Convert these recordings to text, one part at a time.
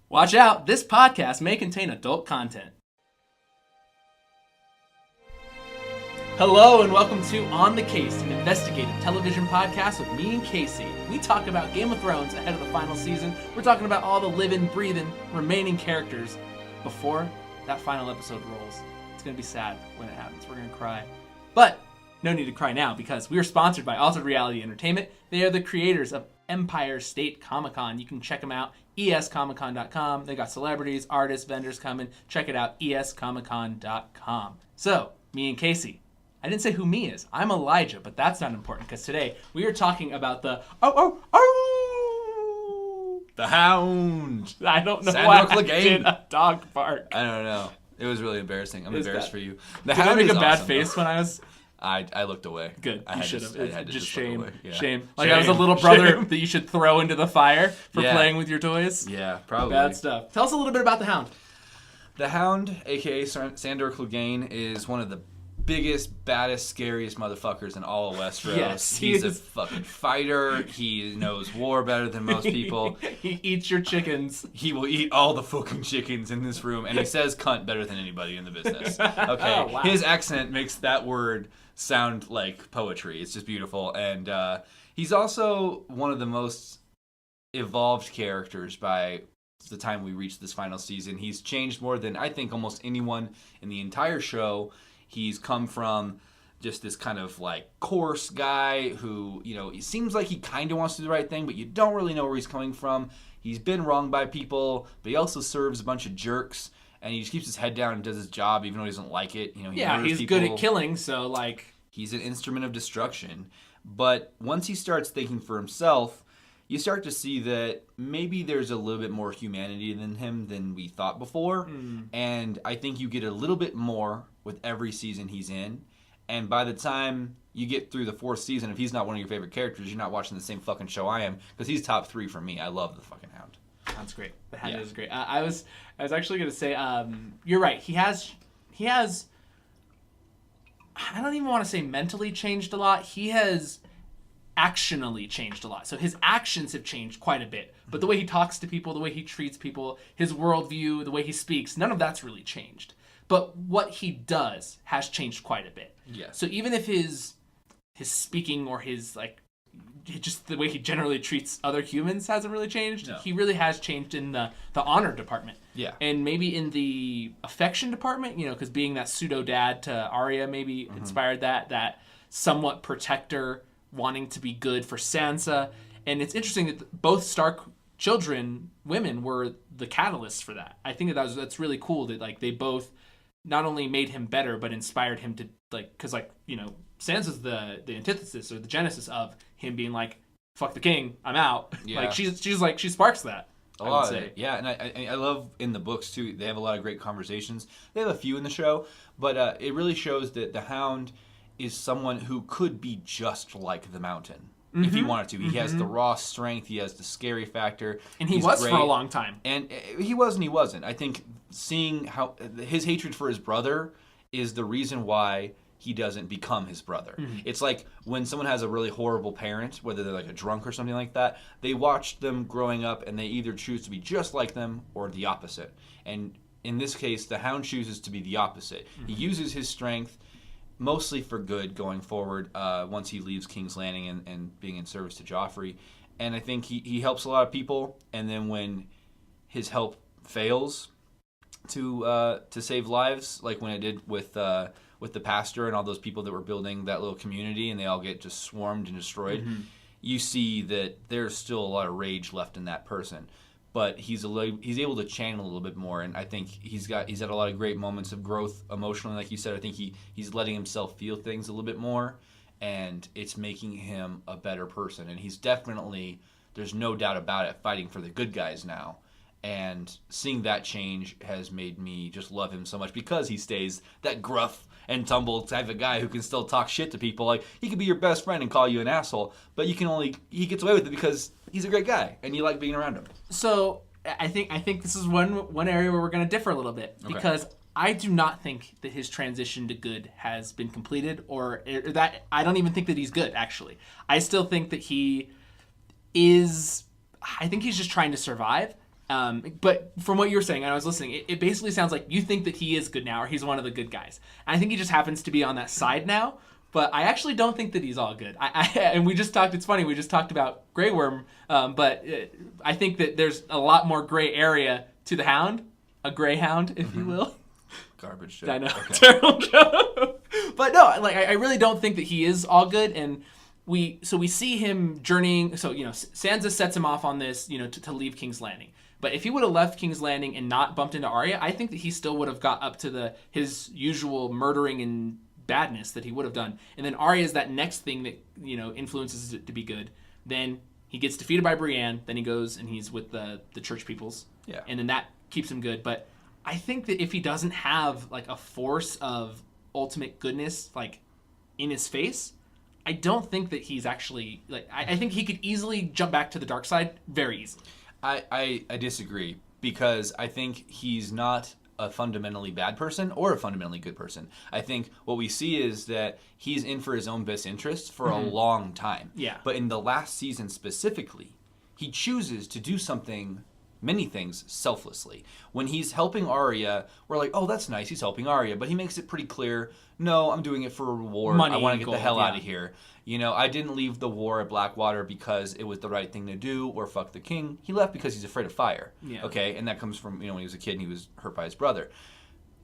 Watch out, this podcast may contain adult content. Hello and welcome to On the Case, an investigative television podcast with me and Casey. We talk about Game of Thrones ahead of the final season. We're talking about all the living, breathing, remaining characters before that final episode rolls. It's going to be sad when it happens. We're going to cry. But no need to cry now because we are sponsored by Altered Reality Entertainment. They are the creators of Empire State Comic-Con. You can check them out, escomiccon.com. They got celebrities, artists, vendors coming. Check it out, escomiccon.com. So, me and Casey. I didn't say who me is. I'm Elijah, but that's not important because today we are talking about the the Hound. I don't know Sandor why Clegane. I did a dog bark. I don't know. It was really embarrassing. I'm embarrassed for you. The Did I Hound make is a bad awesome, face though. when I was... I looked away. Good. You should have. I had to Just look shame. away. Yeah. Shame. Like I was a little brother that you should throw into the fire for Yeah. playing with your toys. Yeah, probably. Bad stuff. Tell us a little bit about the Hound. The Hound, a.k.a. Sandor Clegane, is one of the biggest, baddest, scariest motherfuckers in all of Westeros. Yes, He's a fucking fighter. He knows war better than most people. He eats your chickens. He will eat all the fucking chickens in this room, and he says cunt better than anybody in the business. Okay, Oh, wow. His accent makes that word sound like poetry. It's just beautiful, and he's also one of the most evolved characters by the time we reach this final season. He's changed more than I think almost anyone in the entire show. He's come from just this kind of like coarse guy who, you know, he seems like he kind of wants to do the right thing, but you don't really know where he's coming from. He's been wronged by people, but he also serves a bunch of jerks, and he just keeps his head down and does his job even though he doesn't like it. You know, he murders He's people. good at killing, so like... He's an instrument of destruction. But once he starts thinking for himself, you start to see that maybe there's a little bit more humanity in him than we thought before. And I think you get a little bit more with every season he's in. And by the time you get through the fourth season, if he's not one of your favorite characters, you're not watching the same fucking show I am. Because he's top 3 for me. I love the fucking Hound. That's great. The Hound is great. I was actually going to say, you're right. He has... I don't even want to say mentally changed a lot. He has actionally changed a lot. So his actions have changed quite a bit. But the way he talks to people, the way he treats people, his worldview, the way he speaks, none of that's really changed. But what he does has changed quite a bit. Yeah. So even if his speaking or his like just the way he generally treats other humans hasn't really changed, No. he really has changed in the honor department. Yeah. And maybe in the affection department, you know, because being that pseudo dad to Arya maybe inspired that somewhat protector wanting to be good for Sansa. And it's interesting that both Stark children, women, were the catalysts for that. I think that's really cool that like they both not only made him better, but inspired him to like, because like, you know, Sansa's the antithesis or the genesis of him being like, fuck the king, I'm out. Yeah. Like she's like, she sparks that. A lot of it. Yeah, and I love in the books too, they have a lot of great conversations. They have a few in the show, but it really shows that the Hound is someone who could be just like the Mountain if he wanted to. He has the raw strength, he has the scary factor. And he He's was great. for a long time. And he was and he wasn't. I think seeing how his hatred for his brother is the reason why he doesn't become his brother. It's like when someone has a really horrible parent, whether they're like a drunk or something like that, they watch them growing up and they either choose to be just like them or the opposite. And in this case, the Hound chooses to be the opposite. He uses his strength mostly for good going forward once he leaves King's Landing and being in service to Joffrey. And I think he helps a lot of people. And then when his help fails to save lives, like when it did with the pastor and all those people that were building that little community and they all get just swarmed and destroyed, you see that there's still a lot of rage left in that person. But he's able to channel a little bit more, and I think he's had a lot of great moments of growth emotionally. Like you said, I think he's letting himself feel things a little bit more, and it's making him a better person. And he's definitely, there's no doubt about it, fighting for the good guys now. And seeing that change has made me just love him so much because he stays that gruff and tumble type of guy who can still talk shit to people. Like, he could be your best friend and call you an asshole, but he gets away with it because he's a great guy and you like being around him. So I think this is one area where we're going to differ a little bit because I do not think that his transition to good has been completed, or that I don't even think that he's good, actually. I still think that he is, I think he's just trying to survive. But from what you were saying, and I was listening, it basically sounds like you think that he is good now, or he's one of the good guys. And I think he just happens to be on that side now. But I actually don't think that he's all good. And we just talked. It's funny. We just talked about Grey Worm, but I think that there's a lot more gray area to the Hound, a greyhound, if you will. Garbage joke. I know, Okay. terrible joke. But no, like I really don't think that he is all good, and we see him journeying. So Sansa sets him off on this, to leave King's Landing. But if he would have left King's Landing and not bumped into Arya, I think that he still would have got up to his usual murdering and badness that he would have done. And then Arya is that next thing that influences it to be good. Then he gets defeated by Brienne. Then he goes and he's with the church peoples. Yeah. And then that keeps him good. But I think that if he doesn't have like a force of ultimate goodness like in his face, I don't think that he's actually like. I think he could easily jump back to the dark side very easily. I disagree, because I think he's not a fundamentally bad person or a fundamentally good person. I think what we see is that he's in for his own best interests for a long time. Yeah. But in the last season specifically, he chooses to do many things selflessly. When he's helping Arya, we're like, oh, that's nice, he's helping Arya. But he makes it pretty clear, no, I'm doing it for a reward. Money I want to and get gold, the hell yeah. out of here. I didn't leave the war at Blackwater because it was the right thing to do or fuck the king. He left because he's afraid of fire. Yeah. Okay, and that comes from, when he was a kid and he was hurt by his brother.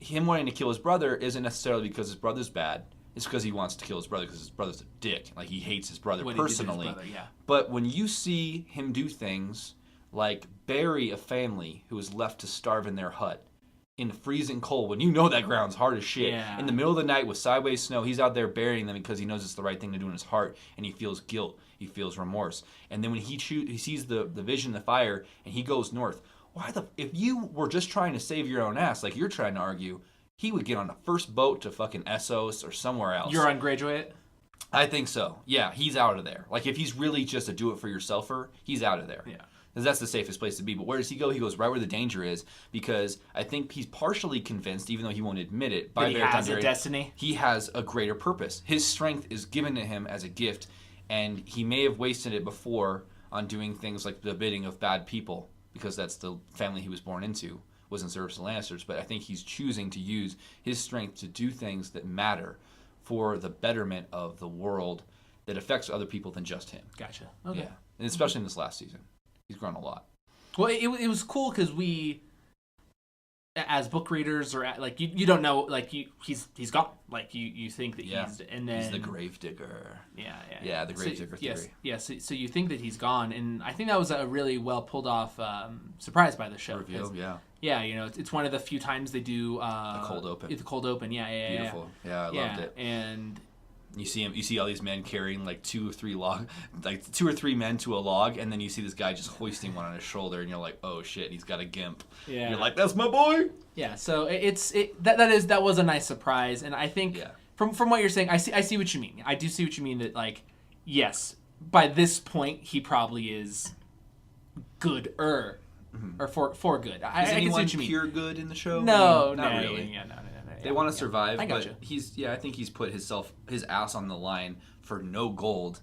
Him wanting to kill his brother isn't necessarily because his brother's bad. It's because he wants to kill his brother because his brother's a dick. Like, he hates his brother personally. His brother, yeah. But when you see him do things like bury a family who was left to starve in their hut in freezing cold, when that ground's hard as shit, Yeah. in the middle of the night with sideways snow, he's out there burying them because he knows it's the right thing to do in his heart, and he feels guilt, he feels remorse. And then when he sees the vision, the fire, and he goes north, if you were just trying to save your own ass, like you're trying to argue, he would get on the first boat to fucking Essos or somewhere else. You're on Greyjoy? I think so. Yeah, he's out of there. Like, if he's really just a do-it-for-yourselfer, he's out of there. Yeah. Because that's the safest place to be. But where does he go? He goes right where the danger is, because I think he's partially convinced, even though he won't admit it, by That he has a destiny. He has a greater purpose. His strength is given to him as a gift, and he may have wasted it before on doing things like the bidding of bad people, because that's the family he was born into, was in service to Lannisters. But I think he's choosing to use his strength to do things that matter for the betterment of the world that affects other people than just him. Gotcha. Okay. Yeah, and especially in this last season. He's grown a lot. Well, it was cool because we, as book readers, or like you don't know, like he's gone. Like you think that he's, and then he's the gravedigger. Yeah, the gravedigger theory. Yes. So you think that he's gone, and I think that was a really well pulled off surprise by the show. Reveal, yeah. Yeah, it's one of the few times they do the cold open. The cold open, yeah. Beautiful. Yeah, I loved it. And you see all these men carrying like two or three men to a log, and then you see this guy just hoisting one on his shoulder, and you're like, oh shit, he's got a gimp. Yeah. You're like, that's my boy. Yeah. So that was a nice surprise, and I think from what you're saying, I see what you mean. I do see what you mean, that like, yes, by this point he probably is good-er. Or for good. I can see what you mean. Pure good in the show? No, not no, really. Yeah, no. They want to survive, I but gotcha. I think he's put his ass on the line for no gold,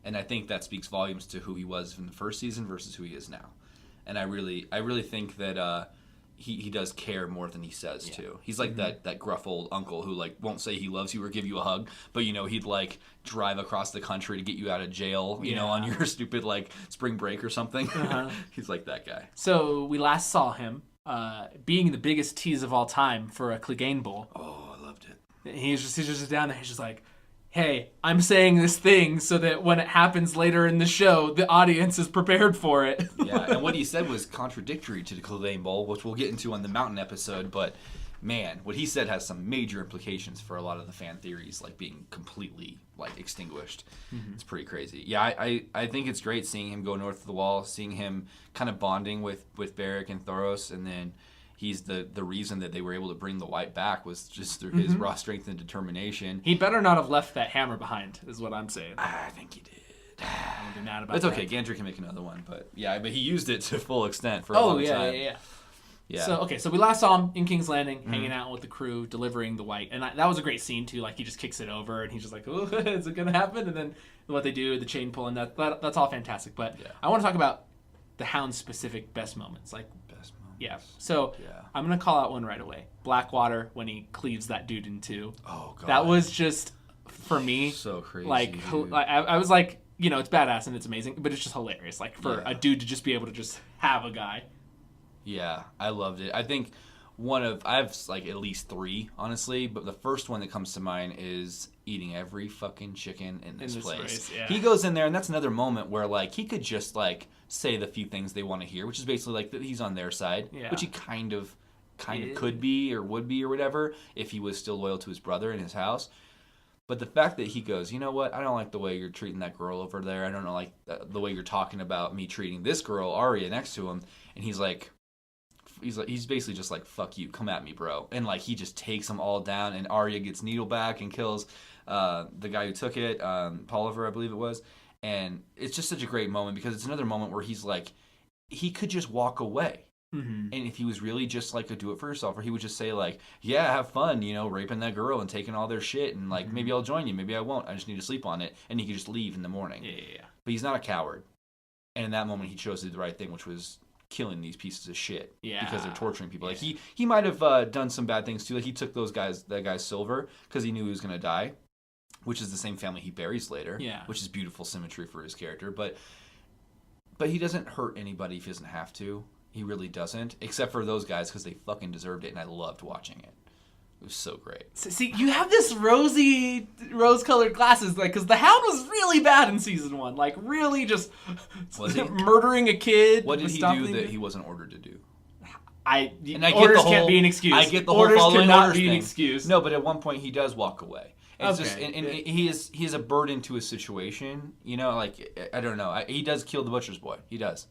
and I think that speaks volumes to who he was in the first season versus who he is now. And I really think that he does care more than he says too. He's like that gruff old uncle who like won't say he loves you or give you a hug, but he'd like drive across the country to get you out of jail, on your stupid like spring break or something. He's like that guy. So we last saw him being the biggest tease of all time for a Clegane Bowl. Oh, I loved it. He's just down there. He's just like, hey, I'm saying this thing so that when it happens later in the show, the audience is prepared for it. Yeah, and what he said was contradictory to the Clegane Bowl, which we'll get into on the Mountain episode, but man, what he said has some major implications for a lot of the fan theories, like being completely like extinguished. It's pretty crazy. Yeah, I think it's great seeing him go north of the wall, seeing him kind of bonding with Beric and Thoros, and then he's the reason that they were able to bring the White back was just through his raw strength and determination. He better not have left that hammer behind, is what I'm saying. I think he did. I'm be mad about It's that. okay. Gandry can make another one, but he used it to full extent for a long time. Yeah. So we last saw him in King's Landing, hanging out with the crew, delivering the White, and that was a great scene too. Like he just kicks it over, and he's just like, "Oh, is it gonna happen?" And then what they do, the chain pull, and that's all fantastic. But I want to talk about the Hound's specific best moments. Like Yeah. So I'm going to call out one right away. Blackwater, when he cleaves that dude in two. Oh, God. That was just, for me, so crazy. Like, I was like, you know, it's badass and it's amazing, but it's just hilarious. Like, for a dude to just be able to just have a guy. Yeah, I loved it. I think I have like at least 3, honestly, but the first one that comes to mind is eating every fucking chicken in this place. He goes in there, and that's another moment where like he could just like say the few things they want to hear, which is basically like that he's on their side, which he kind of could be or would be or whatever if he was still loyal to his brother in his house. But the fact that he goes, you know what, I don't like the way you're treating that girl over there. I don't know, like the way you're talking about me treating this girl, Arya, next to him, and he's basically just like, fuck you, come at me, bro. And like he just takes them all down, and Arya gets needle back and kills the guy who took it, Polliver, I believe it was. And it's just such a great moment because it's another moment where he's like, he could just walk away. Mm-hmm. And if he was really just like a do it for yourself, or he would just say like, yeah, have fun, you know, raping that girl and taking all their shit, and like maybe I'll join you, maybe I won't, I just need to sleep on it, and he could just leave in the morning. Yeah. But he's not a coward. And in that moment he chose to do the right thing, which was killing these pieces of shit because they're torturing people. Like he might have done some bad things too. Like he took that guy's silver because he knew he was gonna die, which is the same family he buries later. Yeah, which is beautiful symmetry for his character. But he doesn't hurt anybody if he doesn't have to. He really doesn't, except for those guys because they fucking deserved it, and I loved watching it. It was so great. See, you have this rose-colored glasses, like, because the Hound was really bad in season 1, like, really just murdering a kid. What did he do that he wasn't ordered to do? Orders can't be an excuse. I get the whole orders following cannot orders be an thing. excuse. No, but at one point he does walk away. It's okay. Just, and he is a burden to his situation. You know, like I don't know. He does kill the butcher's boy. He does.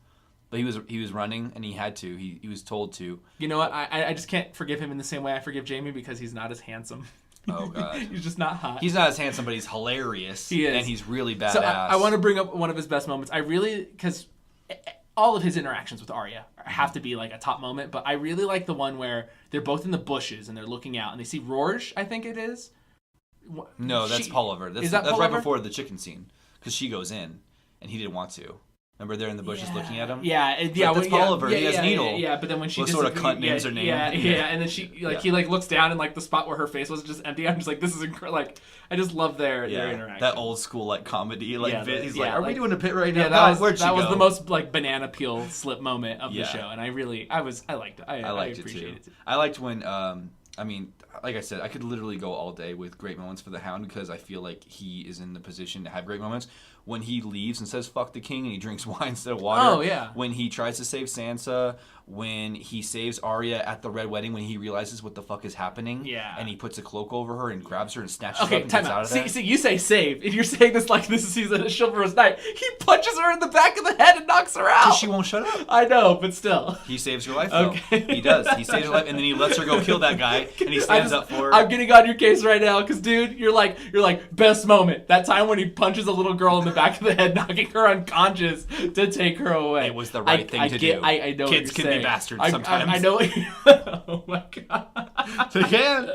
But he was running, and he had to. He was told to. You know what? I just can't forgive him in the same way I forgive Jamie because he's not as handsome. Oh, God. He's just not hot. He's not as handsome, but he's hilarious. He is. And he's really badass. So I want to bring up one of his best moments. Because all of his interactions with Arya have to be like a top moment, but I really like the one where they're both in the bushes, and they're looking out, and they see Rorge, I think it is. No, that's Polliver. That's right before the chicken scene, because she goes in, and he didn't want to. Remember they're in the bushes looking at him? Yeah. That's Polliver. He has Needle. Yeah, but then when she what sort of cunt names her name? Yeah, and then she he looks down and like the spot where her face was just empty. I'm just like, this is incredible. Like, I just love their interaction. That old school like comedy bit. He's like, are we doing a pit right now? Yeah, that was the most like banana peel slip moment of the show, and I liked it. I liked it too. I liked when I mean, like I said, I could literally go all day with great moments for the Hound because I feel like he is in the position to have great moments. When he leaves and says "fuck the king" and he drinks wine instead of water. Oh yeah. When he tries to save Sansa, when he saves Arya at the Red Wedding, when he realizes what the fuck is happening. Yeah. And he puts a cloak over her and grabs her and snatches her up and time gets out of there. See, you say save. If you're saying this like this is season of Chivalrous Night, he punches her in the back of the head and knocks her out. Because she won't shut up. I know, but still. He saves her life though. Okay. He does. He saves her life and then he lets her go kill that guy and he stands up for her. I'm getting on your case right now because dude, you're like best moment. That time when he punches a little girl in the back of the head, knocking her unconscious to take her away. It was the right thing to do. I know kids can be bastards sometimes. I know. Oh my god. They can.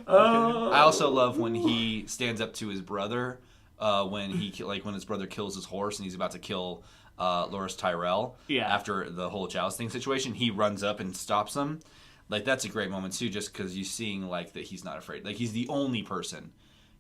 I also love when he stands up to his brother when his brother kills his horse and he's about to kill Loras Tyrell. Yeah. After the whole jousting situation, he runs up and stops him. Like that's a great moment too, just because you're seeing like that he's not afraid. Like he's the only person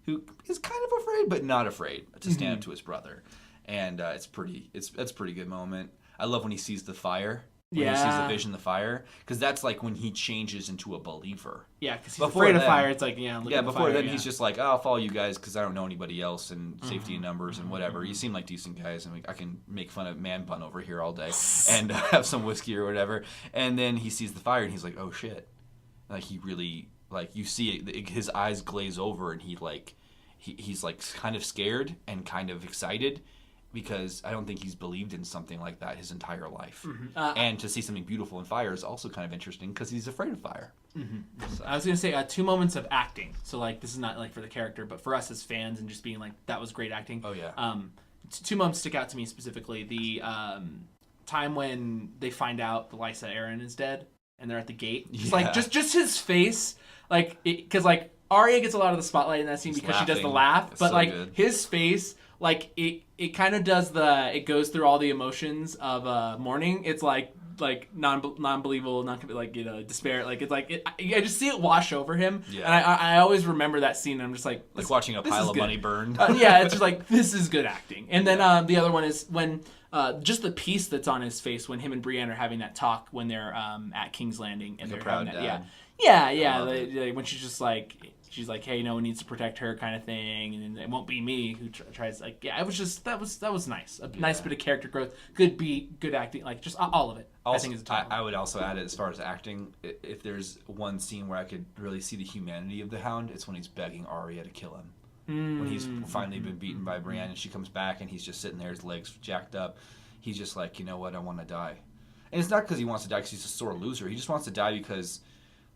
who is kind of afraid but not afraid to stand up to his brother. And it's a pretty good moment. I love when he sees the fire. When he sees the vision, the fire. Because that's like when he changes into a believer. Yeah, because he's afraid of fire. It's like, before then he's just like, I'll follow you guys because I don't know anybody else and safety in numbers and whatever. You seem like decent guys and I can make fun of man bun over here all day and have some whiskey or whatever. And then he sees the fire and he's like, oh shit. Like he really, like you see it, his eyes glaze over and he's like kind of scared and kind of excited. Because I don't think he's believed in something like that his entire life. Mm-hmm. And to see something beautiful in fire is also kind of interesting because he's afraid of fire. Mm-hmm. So. I was going to say 2 moments of acting. So, like, this is not, like, for the character, but for us as fans and just being, like, that was great acting. Oh, yeah. 2 moments stick out to me specifically. The time when they find out the Lysa Arryn is dead and they're at the gate. Just, like, just his face. Like, because, like, Arya gets a lot of the spotlight in that scene because she does the laugh. But, so like, good. His face... Like, it kind of does it goes through all the emotions of mourning. It's like non-believable, despair. Like it's like I just see it wash over him, Yeah. and I always remember that scene. And I'm just like watching a pile of money burned. Yeah, it's just like this is good acting. And then the other one is when just the piece that's on his face when him and Brienne are having that talk when they're at King's Landing and Like they're a proud having dad. that, when she's like, hey, no one needs to protect her, kind of thing, and then it won't be me who tries. Like, yeah, it was just that was nice, nice bit of character growth, good beat, good acting, like just all of it. Also, I think is a top. I would also add it as far as acting. If there's one scene where I could really see the humanity of the Hound, it's when he's begging Arya to kill him. When he's finally been beaten by Brienne and she comes back and he's just sitting there, his legs jacked up. He's just like, you know what, I want to die. And it's not because he wants to die because he's a sore loser. He just wants to die because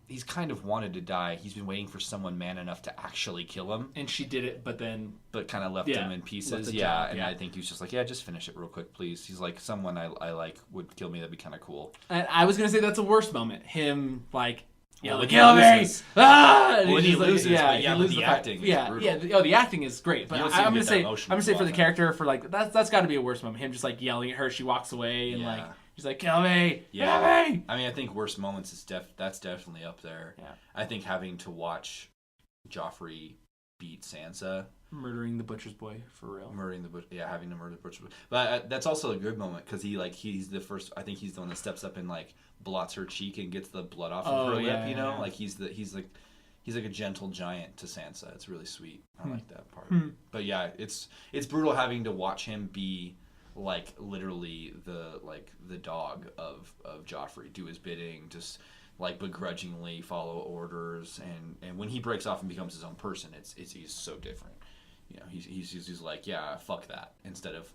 he's kind of wanted to die. He's been waiting for someone man enough to actually kill him. And she did it, but kind of left him in pieces. I think he was just like, just finish it real quick, please. He's like, someone I like would kill me. That'd be kind of cool. And I was going to say that's the worst moment. Him, like, kill me! Ah! When he loses, he but loses the acting is brutal. Oh, the acting is great. But I'm gonna say for the character, for like that's got to be a worst moment. Him just like yelling at her, she walks away, and like he's like, kill me, kill me. I mean, I think worst moments is that's definitely up there. Yeah. I think having to watch Joffrey beat Sansa. Murdering the butcher's boy, for real. Having to murder the butcher's boy. But that's also a good moment because he's the first. I think he's the one that steps up and like blots her cheek and gets the blood off of her lip. You know, like he's like a gentle giant to Sansa. It's really sweet. I like that part. But yeah, it's brutal having to watch him be like literally the dog of Joffrey, do his bidding, just like begrudgingly follow orders, and when he breaks off and becomes his own person, he's so different. You know, he's like, yeah, fuck that, instead of,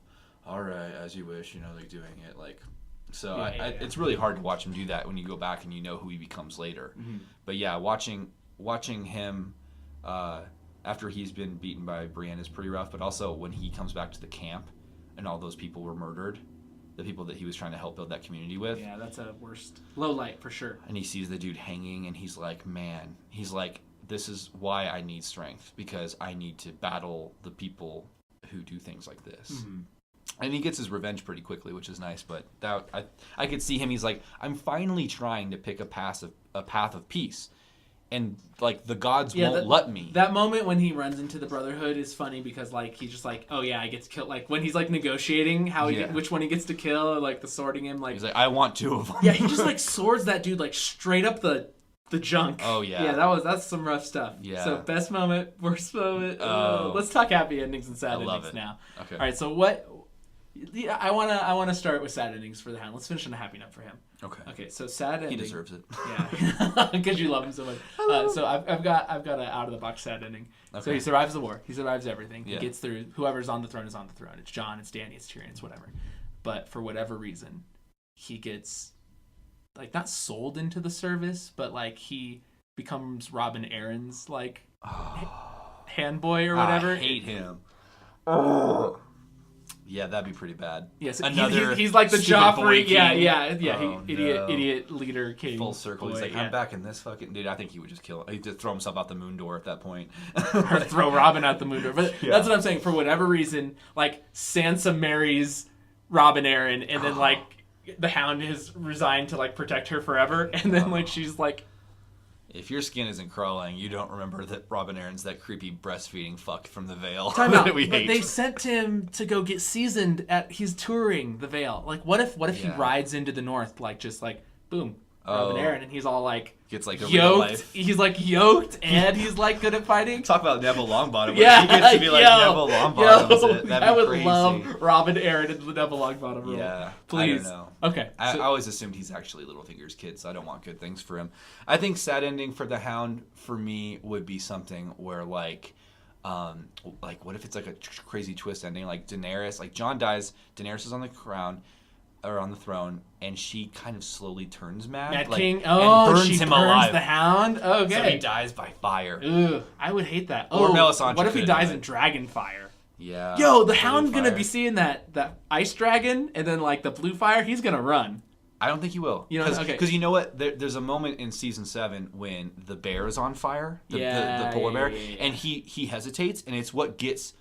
all right, as you wish, you know, like doing it like. So it's really hard to watch him do that when you go back and you know who he becomes later. But yeah, watching him after he's been beaten by Brienne is pretty rough. But also when he comes back to the camp and all those people were murdered, the people that he was trying to help build that community with. Yeah, that's a worst low light for sure. And he sees the dude hanging, and he's like, man, this is why I need strength, because I need to battle the people who do things like this. And he gets his revenge pretty quickly, which is nice. But that I could see him. He's like, I'm finally trying to pick a path of peace, and like the gods won't let me. That moment when he runs into the Brotherhood is funny because like he's just like, oh yeah, I get to kill. Like when he's like negotiating which one he gets to kill, or, like the sorting him. Like he's like, I want 2 of them. Yeah, he just like swords that dude like straight up the junk. Oh yeah. Yeah, that's some rough stuff. Yeah. So best moment, worst moment. Let's talk happy endings and sad endings now. Okay. All right. So what? Yeah, I wanna start with sad endings for the Hound. Let's finish on a happy note for him. Okay. So sad ending. He deserves it. Yeah, because you love him so much. So I've got an out of the box sad ending. Okay. So he survives the war. He survives everything. Yeah. He gets through. Whoever's on the throne is on the throne. It's Jon. It's Dany. It's Tyrion. It's whatever. But for whatever reason, he gets like not sold into the service, but like he becomes Robin Aaron's like hand boy or whatever. I hate him. Yeah, that'd be pretty bad. Yes, he's like the Joffrey. Oh, idiot leader king. Full circle. He's like, I'm back in this fucking dude. I think he would just kill him. He'd just throw himself out the moon door at that point, or throw Robin out the moon door. But that's what I'm saying. For whatever reason, like Sansa marries Robin Aaron, and then like the Hound is resigned to like protect her forever, and then like she's like. If your skin isn't crawling, you don't remember that Robin Aaron's that creepy breastfeeding fuck from the Veil that we hate. They sent him to go get seasoned he's touring the Veil. Like, what if he rides into the North, like, just like, boom, Robin Aaron, and he's all like, gets like a yoked. Real life. He's like yoked, and he's like good at fighting. Talk about Neville Longbottom. Yeah, he gets to be like Neville Longbottom. I would love Robin Aaron in the Neville Longbottom role. Yeah, please. I don't know. Okay, I always assumed he's actually Littlefinger's kid, so I don't want good things for him. I think sad ending for the Hound for me would be something where like what if it's like a crazy twist ending, like Daenerys, like Jon dies, Daenerys is on the crown. Or on the throne, and she kind of slowly turns Mad King. And burns she him burns alive. The Hound. Okay, so he dies by fire. Ugh, I would hate that. Or Melisandre. What if he dies in dragon fire? Yeah. Yo, the Hound's gonna be seeing that ice dragon, and then like the blue fire. He's gonna run. I don't think he will. Because you know what? There's a moment in season 7 when the bear is on fire, the polar bear, and he hesitates, and it's what gets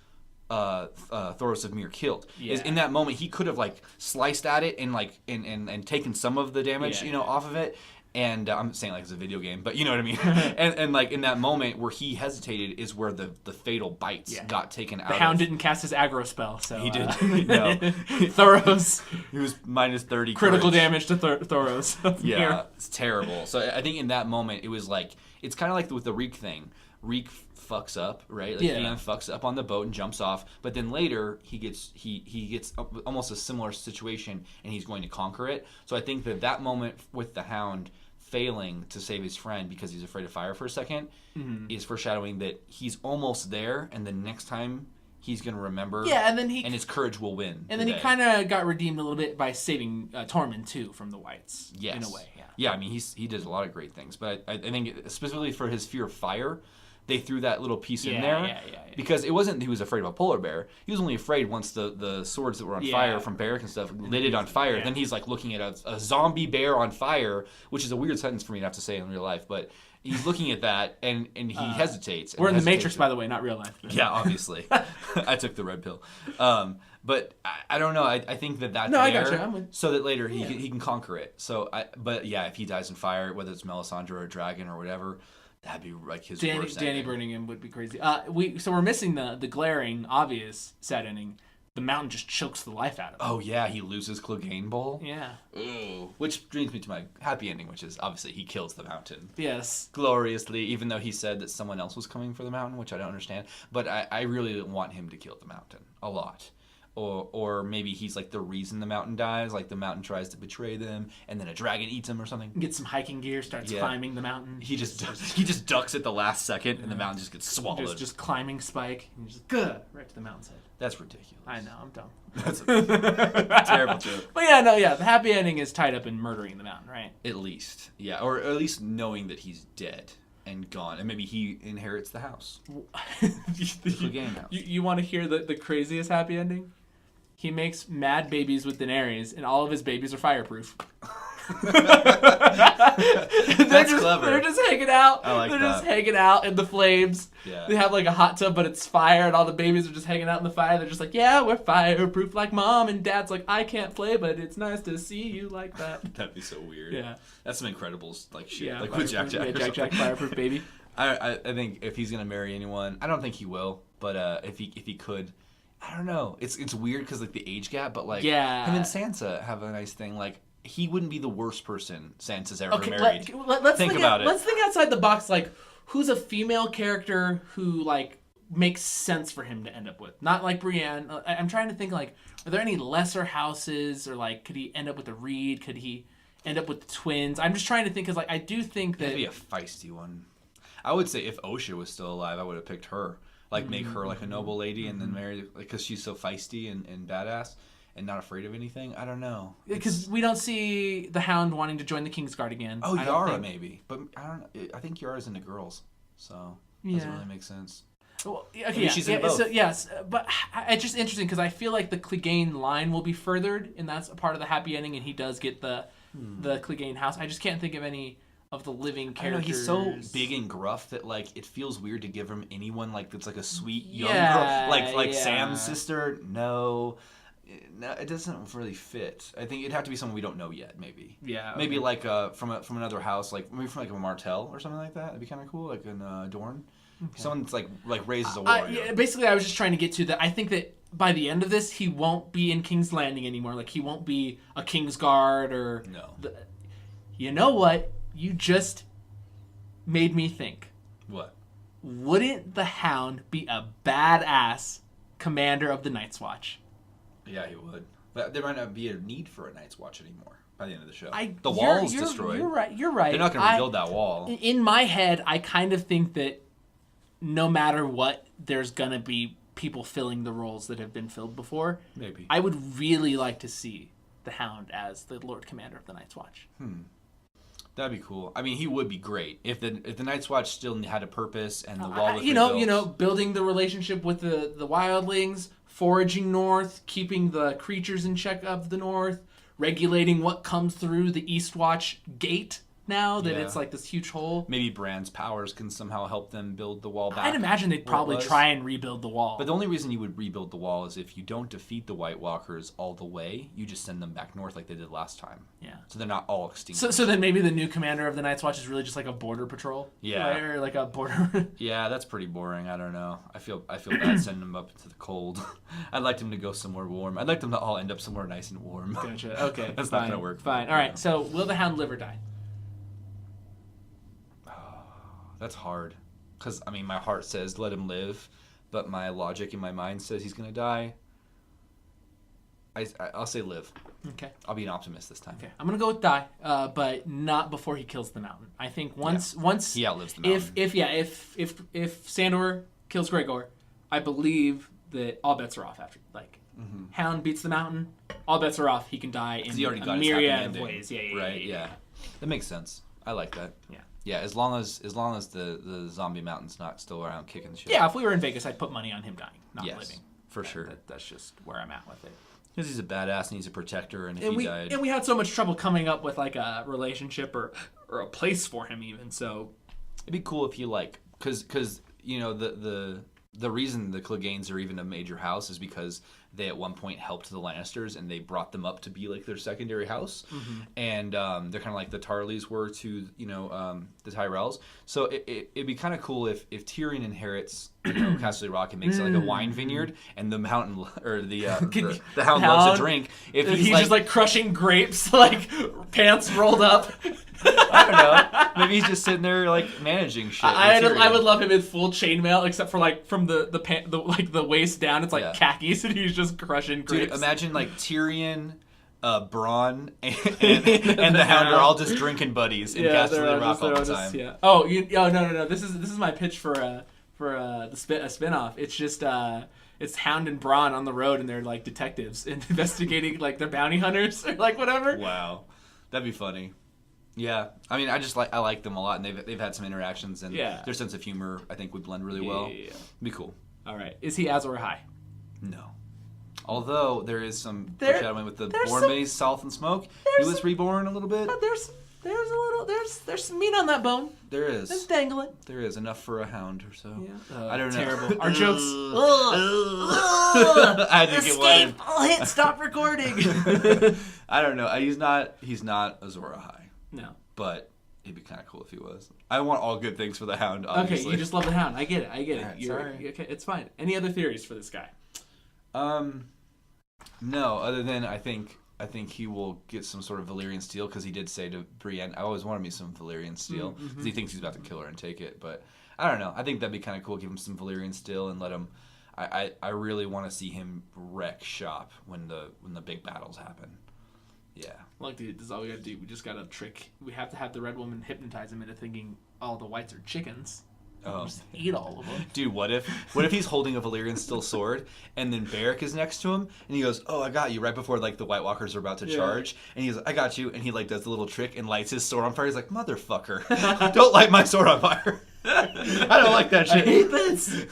Thoros of Myr killed. Yeah. Is in that moment he could have like sliced at it and like and taken some of the damage off of it. And I'm saying like it's a video game, but you know what I mean. and like in that moment where he hesitated is where the fatal bites got taken out. The Hound didn't cast his aggro spell, so he did. No, Thoros. He was minus 30 critical courage. damage to Thoros. Yeah, it's terrible. So I think in that moment it was like it's kind of like with the Reek thing. Reek fucks up, right? Like Theon fucks up on the boat and jumps off, but then later he gets almost a similar situation and he's going to conquer it. So I think that moment with the Hound failing to save his friend because he's afraid of fire for a second is foreshadowing that he's almost there, and the next time he's going to remember. Yeah, and his courage will win. And then he kind of got redeemed a little bit by saving Tormund too from the Whites. Yes. In a way. Yeah. I mean he does a lot of great things, but I think specifically for his fear of fire, they threw that little piece in there because it wasn't he was afraid of a polar bear. He was only afraid once the swords that were on fire from Beric and stuff lit it on fire. Then he's like looking at a zombie bear on fire, which is a weird sentence for me to have to say in real life, but he's looking at that and he hesitates. We're in the Matrix, by the way, not real life. Yeah, obviously. I took the red pill. But I don't know. I think that's there I got you. so that later he can conquer it. So, but yeah, if he dies in fire, whether it's Melisandre or a dragon or whatever, that'd be like his worst ending. Danny burning him would be crazy. So we're missing the glaring, obvious sad ending. The mountain just chokes the life out of him. Oh yeah, he loses Clegane Bowl. Yeah. Ooh. Which brings me to my happy ending, which is obviously he kills the mountain. Yes. Gloriously, even though he said that someone else was coming for the mountain, which I don't understand. But I really want him to kill the mountain a lot. Or maybe he's like the reason the mountain dies, like the mountain tries to betray them, and then a dragon eats him or something. Gets some hiking gear, starts climbing the mountain. He just ducks at the last second, and the mountain just gets swallowed. Just climbing spike, and just right to the mountain's head. That's ridiculous. I know, I'm dumb. That's a terrible joke. But the happy ending is tied up in murdering the mountain, right? At least, yeah, or at least knowing that he's dead and gone, and maybe he inherits the house. The Clegane house. You want to hear the craziest happy ending? He makes mad babies with Daenerys, and all of his babies are fireproof. That's clever. They're just hanging out. I like they're that. Just hanging out in the flames. Yeah. They have like a hot tub, but it's fire, and all the babies are just hanging out in the fire. They're just like, yeah, we're fireproof like mom. And dad's like, I can't play, but it's nice to see you like that. That'd be so weird. Yeah. That's some Incredibles like shit. Yeah, like with Jack. Yeah, Jack, fireproof baby. I think if he's gonna marry anyone, I don't think he will, but if he could. I don't know. It's weird because like the age gap, but like him and Sansa have a nice thing. Like he wouldn't be the worst person Sansa's ever married. Let's think about it. Let's think outside the box. Like who's a female character who like makes sense for him to end up with? Not like Brienne. I'm trying to think like, are there any lesser houses or like could he end up with a Reed? Could he end up with the twins? I'm just trying to think because like I do think that it'd be a feisty one. I would say if Osha was still alive, I would have picked her. Like, make her, like, a noble lady and then marry... Because she's so feisty and badass and not afraid of anything. I don't know. Because we don't see the Hound wanting to join the Kingsguard again. Oh, Yara, maybe. But I don't know. I think Yara's into girls. So, it doesn't really make sense. Well, okay, she's into both. So, yes, but it's just interesting because I feel like the Clegane line will be furthered, and that's a part of the happy ending, and he does get the Clegane house. I just can't think of any... of the living characters. I know, he's so big and gruff that like it feels weird to give him anyone like that's like a sweet young girl like Sam's sister. No, it doesn't really fit. I think it'd have to be someone we don't know yet. Maybe. Yeah. Okay. Maybe like from another house, like maybe from like a Martell or something like that. It'd be kind of cool, like in Dorne. Okay. Someone that's like raises a warrior. Basically, I was just trying to get to that. I think that by the end of this, he won't be in King's Landing anymore. Like he won't be a Kingsguard or you know what? You just made me think. What? Wouldn't the Hound be a badass commander of the Night's Watch? Yeah, he would. But there might not be a need for a Night's Watch anymore by the end of the show. The wall's destroyed. You're right. They're not going to rebuild that wall. In my head, I kind of think that no matter what, there's going to be people filling the roles that have been filled before. Maybe. I would really like to see the Hound as the Lord Commander of the Night's Watch. That'd be cool. I mean, he would be great if the Night's Watch still had a purpose and the wall was rebuilt. Building the relationship with the wildlings, foraging north, keeping the creatures in check of the north, regulating what comes through the Eastwatch gate, now that it's like this huge hole. Maybe Bran's powers can somehow help them build the wall back. I'd imagine they'd probably try and rebuild the wall. But the only reason you would rebuild the wall is if you don't defeat the White Walkers all the way, you just send them back north like they did last time. Yeah. So they're not all extinct. So then maybe the new commander of the Night's Watch is really just like a border patrol? Yeah. Right? Or like a border... Yeah, that's pretty boring. I don't know. I feel bad sending them up into the cold. I'd like them to go somewhere warm. I'd like them to all end up somewhere nice and warm. Gotcha. Okay. That's not going to work. Fine. All right. So will the Hound live or die? That's hard. Because, I mean, my heart says let him live, but my logic in my mind says he's going to die. I'll say live. Okay. I'll be an optimist this time. Okay. I'm going to go with die, but not before he kills the mountain. I think once he outlives the mountain. If Sandor kills Gregor, I believe that all bets are off after. Like, Hound beats the mountain, all bets are off. He can die in a myriad of ways. Yeah. That makes sense. I like that. Yeah. Yeah, as long as the zombie mountain's not still around kicking shit. Yeah, if we were in Vegas, I'd put money on him dying, not living. For sure. That's just where I'm at with it. Because he's a badass and he's a protector, and if he died... And we had so much trouble coming up with, like, a relationship or a place for him, even, so... It'd be cool if you, like... Because you know, the reason the Cleganes are even a major house is because they at one point helped the Lannisters, and they brought them up to be, like, their secondary house. And they're kind of like the Tarleys were to, you know, the Tyrells. So it'd be kind of cool if Tyrion inherits... Castle Rock and makes it like a wine vineyard, and the mountain or the hound loves a drink. If he's like, just like crushing grapes, like pants rolled up. I don't know. Maybe he's just sitting there like managing shit. I would love him in full chainmail, except for like from the waist down, it's like khakis, and he's just crushing grapes. Dude, imagine like Tyrion. Bronn and the Hound are all just drinking buddies in Castle Rock all the time. Yeah. Oh, no. This is my pitch for a spinoff. It's just it's Hound and Bronn on the road, and they're like detectives and investigating like they're bounty hunters or like whatever. Wow, that'd be funny. Yeah, I mean, I like them a lot, and they've had some interactions, and their sense of humor I think would blend really well. Yeah. Be cool. All right, is he Azor Ahai? No. Although there is some foreshadowing with the Born Beneath Salt and Smoke. He was reborn a little bit. There's some meat on that bone. There is. It's dangling. There is enough for a hound or so. Yeah. I don't know. Terrible. Our jokes. I had to get one. I'll hit stop recording. I don't know. He's not Azor Ahai. No. But it'd be kind of cool if he was. I want all good things for the hound, obviously. Okay, you just love the hound. I get it. Right, sorry. Okay, it's fine. Any other theories for this guy? No, other than I think he will get some sort of Valyrian steel, because he did say to Brienne, I always wanted me some Valyrian steel, because he thinks he's about to kill her and take it. But I don't know. I think that'd be kind of cool. Give him some Valyrian steel and let him. I really want to see him wreck shop when the big battles happen. Yeah. Look, dude, this is all we gotta do. We just gotta trick. We have to have the Red Woman hypnotize him into thinking all the whites are chickens. Just eat all of them. Dude, what if he's holding a Valyrian steel sword, and then Beric is next to him, and he goes, "Oh, I got you!" Right before like the White Walkers are about to charge, and he's like, "I got you," and he like does the little trick and lights his sword on fire. He's like, "Motherfucker, don't light my sword on fire." I don't like that shit. I hate this.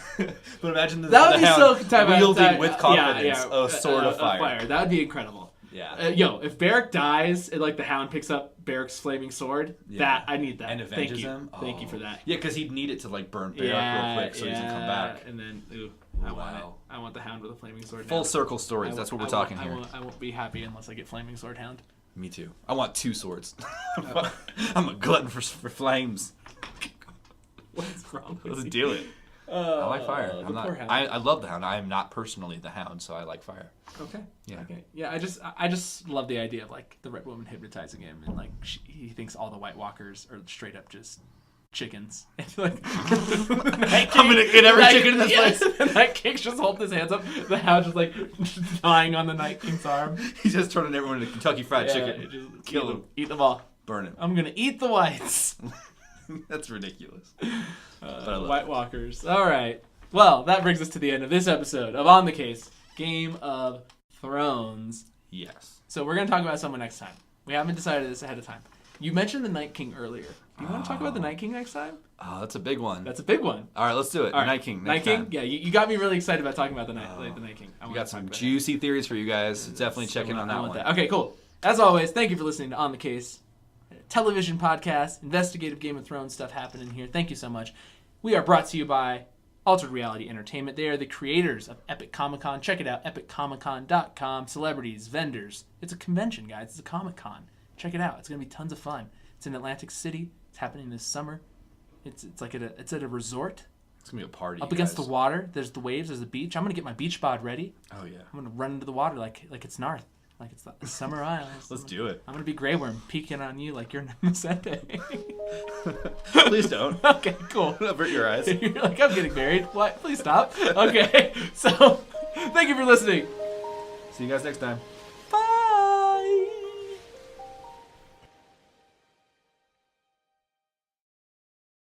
But imagine that would be so wielding with confidence a sword of fire. That would be incredible. Yeah. If Beric dies and like the Hound picks up Beric's flaming sword, I need that. And avenges him. Thank you for that. Yeah, because he'd need it to like burn Beric real quick so he doesn't come back. And then, I want it. I want the Hound with a flaming sword. Full circle stories. That's what we're talking here. I won't be happy unless I get flaming sword Hound. Me too. I want 2 swords. I'm a glutton for flames. What's wrong with Let's do it. I like fire. I love the Hound. I am not personally the Hound, so I like fire. Okay. Yeah. Okay. Yeah. I just love the idea of like the Red Woman hypnotizing him, and like he thinks all the White Walkers are straight up just chickens. And like, I'm gonna get every chicken in this place. And Night King's just holding his hands up. The Hound just like dying on the Night King's arm. He's just turning everyone into Kentucky Fried Chicken. Just kill them. Eat them all. Burn him. I'm gonna eat the whites. That's ridiculous. White Walkers. All right. Well, that brings us to the end of this episode of On the Case, Game of Thrones. Yes. So we're going to talk about someone next time. We haven't decided this ahead of time. You mentioned the Night King earlier. Do you want to talk about the Night King next time? Oh, that's a big one. That's a big one. All right, let's do it. All right. Night King. Night King? Yeah, you got me really excited about talking about the Night King. We got some juicy theories for you guys. Definitely check in on that one. Okay, cool. As always, thank you for listening to On the Case. television podcast, investigative Game of Thrones stuff happening here. Thank you so much. We are brought to you by Altered Reality Entertainment. They are the creators of Epic Comic Con. Check it out, epiccomiccon.com. Celebrities, vendors. It's a convention, guys. It's a Comic Con. Check it out. It's going to be tons of fun. It's in Atlantic City. It's happening this summer. It's at a resort. It's going to be a party, up against the water. There's the waves. There's the beach. I'm going to get my beach bod ready. Oh, yeah. I'm going to run into the water like it's Narth. Like it's the Summer Isles. Let's do it. I'm going to be Grey Worm peeking on you like you're Nemesete. Please don't. Okay, cool. Avert your eyes. You're like, I'm getting married. What? Please stop. Okay, so thank you for listening. See you guys next time.